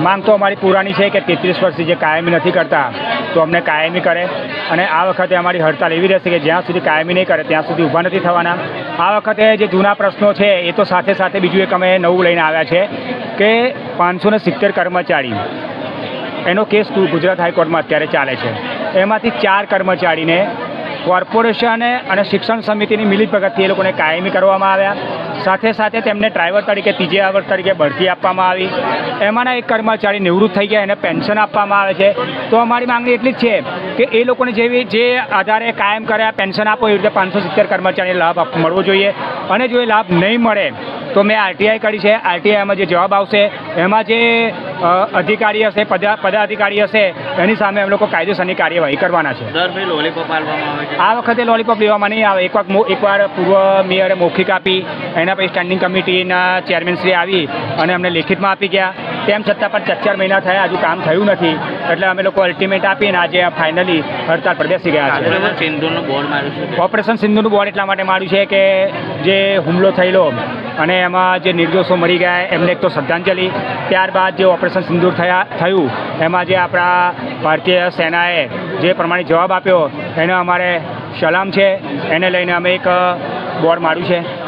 માંગ તો અમારી પુરાણી છે કે 33 વર્ષથી જે કાયમી નથી કરતા તો અમને કાયમી કરે, અને આ વખતે અમારી હડતાલ એવી રહેશે કે જ્યાં સુધી કાયમી નહીં કરે ત્યાં સુધી ઊભા નથી થવાના. આ વખતે જે જૂના પ્રશ્નો છે એ તો સાથે સાથે બીજું એક અમે નવું લઈને આવ્યા છે કે 570 કર્મચારી એનો કેસ ગુજરાત હાઈકોર્ટમાં અત્યારે ચાલે છે. એમાંથી 4 કર્મચારીને કોર્પોરેશન અને શિક્ષણ સમિતિની મિલીભગતથી એ લોકોને કાયમી કરવામાં આવ્યા. સાથે સાથે તેમને ડ્રાઈવર તરીકે ત્રીજે આવર્ષ તરીકે બઢતી આપવામાં આવી. એમાંના એક કર્મચારી નિવૃત્ત થઈ ગયા, એને પેન્શન આપવામાં આવે છે. તો અમારી માંગણી એટલી જ છે કે એ લોકોને જે આધારે કાયમ કર્યા પેન્શન આપો એ રીતે 570 કર્મચારીને લાભ મળવો જોઈએ. અને જો એ લાભ નહીં મળે તો મેં આરટીઆઈ કરી છે. આરટીઆઈમાં જે જવાબ આવશે એમાં જે અધિકારી હશે, પદાધિકારી હશે, એની સામે અમે લોકો કાયદેસરની કાર્યવાહી કરવાના છે. આ વખતે લોલીપોપ લેવામાં નહીં આવે. એકવાર પૂર્વ મેયરે મૌખિક આપી, એના પછી સ્ટેન્ડિંગ કમિટીના ચેરમેનશ્રી આવી અને અમને લેખિતમાં આપી ગયા. તેમ છતાં પણ 4 મહિના થયા, હજુ કામ થયું નથી. એટલે અમે લોકો અલ્ટિમેટ આપીને આજે ફાઇનલી હડતાળ પર બેસી ગયા છે. ઓપરેશન સિંધુનું બોર્ડ એટલા માટે માર્યું છે કે જે હુમલો થયેલો અને એમાં જે નિર્દોષો મરી ગયા એમને એક તો શ્રદ્ધાંજલિ, ત્યારબાદ જે ઓપરેશન સિંદૂર થયું એમાં જે આપણા ભારતીય સેનાએ જે પ્રમાણે જવાબ આપ્યો એનો અમારે સલામ છે. એને લઈને અમે એક બોર્ડ માર્યું છે.